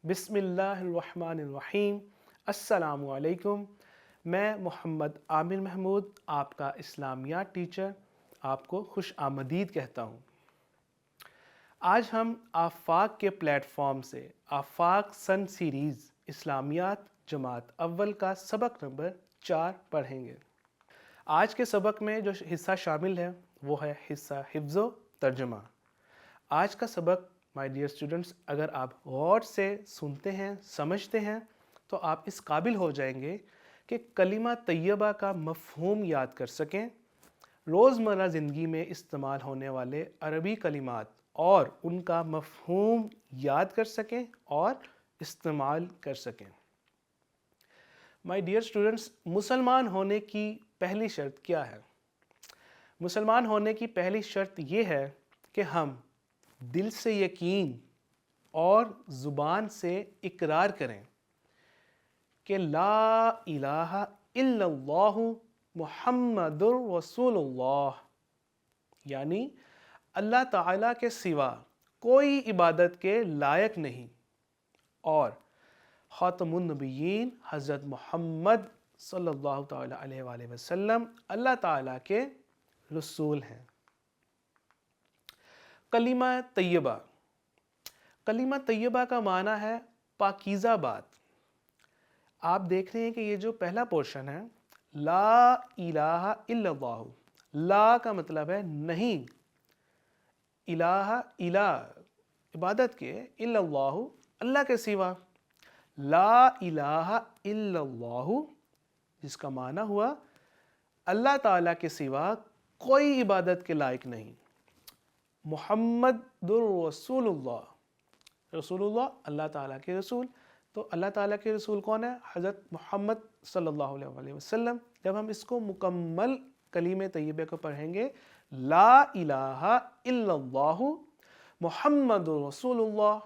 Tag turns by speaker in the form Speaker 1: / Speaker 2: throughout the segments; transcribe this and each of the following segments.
Speaker 1: بسم اللہ الرحمن الرحیم۔ السلام علیکم۔ میں محمد عامر محمود، آپ کا اسلامیات ٹیچر، آپ کو خوش آمدید کہتا ہوں۔ آج ہم آفاق کے پلیٹ فارم سے آفاق سن سیریز اسلامیات جماعت اول کا سبق نمبر 4 پڑھیں گے۔ آج کے سبق میں جو حصہ شامل ہے وہ ہے حصہ حفظ و ترجمہ۔ آج کا سبق مائی ڈیئر اسٹوڈنٹس، اگر آپ غور سے سنتے ہیں، سمجھتے ہیں تو آپ اس قابل ہو جائیں گے کہ کلمہ طیبہ کا مفہوم یاد کر سکیں، روزمرہ زندگی میں استعمال ہونے والے عربی کلمات اور ان کا مفہوم یاد کر سکیں اور استعمال کر سکیں۔ مائی ڈیئر اسٹوڈنٹس، مسلمان ہونے کی پہلی شرط کیا ہے؟ مسلمان ہونے کی پہلی شرط یہ ہے کہ ہم دل سے یقین اور زبان سے اقرار کریں کہ لا الہ الا اللہ محمد رسول اللہ، یعنی اللہ تعالیٰ کے سوا کوئی عبادت کے لائق نہیں اور خاتم النبیین حضرت محمد صلی اللہ تعالیٰ علیہ وآلہ وسلم اللہ تعالیٰ کے رسول ہیں۔ کلمہ طیبہ، کلمہ طیبہ کا معنی ہے پاکیزہ بات۔ آپ دیکھ رہے ہیں کہ یہ جو پہلا پورشن ہے، لا الہ الا اللہ، لا کا مطلب ہے نہیں، الہ الہ عبادت کے، الا اللہ اللہ کے سوا، لا الہ الا اللہ جس کا معنی ہوا اللہ تعالیٰ کے سوا کوئی عبادت کے لائق نہیں، محمد رسول اللہ، رسول اللہ اللہ تعالیٰ کے رسول، تو اللہ تعالیٰ کے رسول کون ہے؟ حضرت محمد صلی اللہ علیہ وسلم۔ جب ہم اس کو مکمل کلمہ طیبہ کو پڑھیں گے، لا الہ الا اللہ محمد رسول اللہ،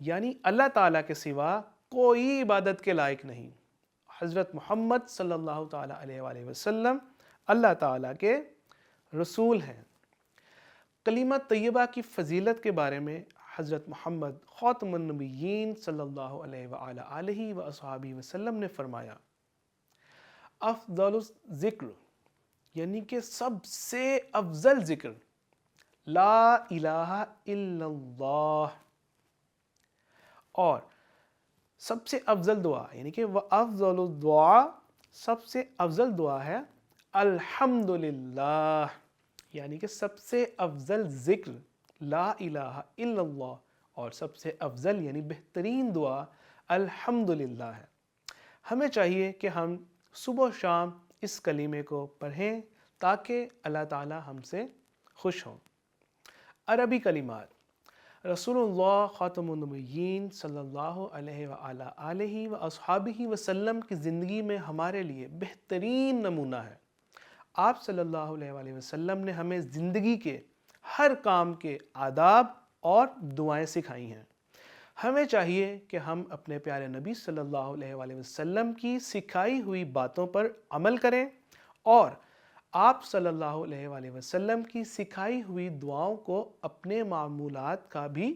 Speaker 1: یعنی اللہ تعالیٰ کے سوا کوئی عبادت کے لائق نہیں، حضرت محمد صلی اللہ تعالیٰ علیہ وآلہ وسلم اللہ تعالیٰ کے رسول ہیں۔ کلمہ طیبہ کی فضیلت کے بارے میں حضرت محمد خاتم النبیین صلی اللہ علیہ وآلہ آلہ وآصحابہ وسلم نے فرمایا، افضل الذکر، یعنی کہ سب سے افضل ذکر، لا الہ الا اللہ، اور سب سے افضل دعا، یعنی کہ وافضل الدعا، سب سے افضل دعا ہے الحمدللہ، یعنی کہ سب سے افضل ذکر لا الہ الا اللہ اور سب سے افضل یعنی بہترین دعا الحمدللہ ہے۔ ہمیں چاہیے کہ ہم صبح و شام اس کلمے کو پڑھیں تاکہ اللہ تعالی ہم سے خوش ہوں۔ عربی کلمات، رسول اللہ خاتم النبیین صلی اللہ علیہ وآلہ آلہ وآصحابہ وسلم کی زندگی میں ہمارے لیے بہترین نمونہ ہے۔ آپ صلی اللہ علیہ وآلہ وسلم نے ہمیں زندگی کے ہر کام کے آداب اور دعائیں سکھائی ہیں۔ ہمیں چاہیے کہ ہم اپنے پیارے نبی صلی اللہ علیہ وآلہ وسلم کی سکھائی ہوئی باتوں پر عمل کریں اور آپ صلی اللہ علیہ وآلہ وسلم کی سکھائی ہوئی دعاؤں کو اپنے معمولات کا بھی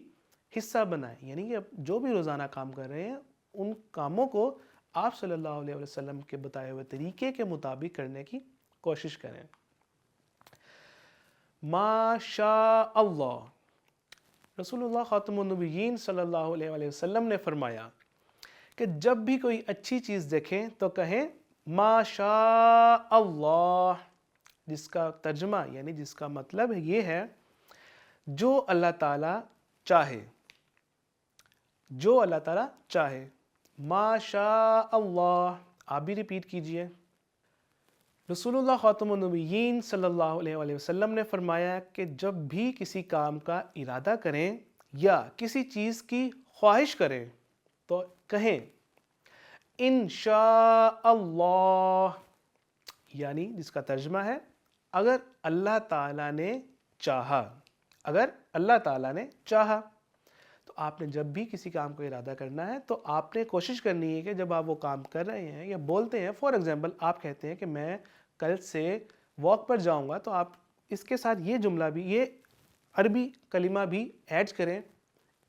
Speaker 1: حصہ بنائیں، یعنی کہ جو بھی روزانہ کام کر رہے ہیں ان کاموں کو آپ صلی اللہ علیہ وسلم کے بتائے ہوئے طریقے کے مطابق کرنے کی کوشش کریں۔ ما شاء اللہ، رسول اللہ خاتم النبیین صلی اللہ علیہ وآلہ وسلم نے فرمایا کہ جب بھی کوئی اچھی چیز دیکھیں تو کہیں ما شاء اللہ، جس کا ترجمہ یعنی جس کا مطلب یہ ہے جو اللہ تعالیٰ چاہے، جو اللہ تعالیٰ چاہے، ما شاء اللہ۔ آپ بھی ریپیٹ کیجئے۔ رسول اللہ خاتم النبیین صلی اللہ علیہ وآلہ وسلم نے فرمایا کہ جب بھی کسی کام کا ارادہ کریں یا کسی چیز کی خواہش کریں تو کہیں انشاء اللہ، یعنی جس کا ترجمہ ہے اگر اللہ تعالیٰ نے چاہا، اگر اللہ تعالیٰ نے چاہا۔ تو آپ نے جب بھی کسی کام کو ارادہ کرنا ہے تو آپ نے کوشش کرنی ہے کہ جب آپ وہ کام کر رہے ہیں یا بولتے ہیں، فار ایگزامپل آپ کہتے ہیں کہ میں کل سے واک پر جاؤں گا، تو آپ اس کے ساتھ یہ جملہ بھی، یہ عربی کلمہ بھی ایڈ کریں،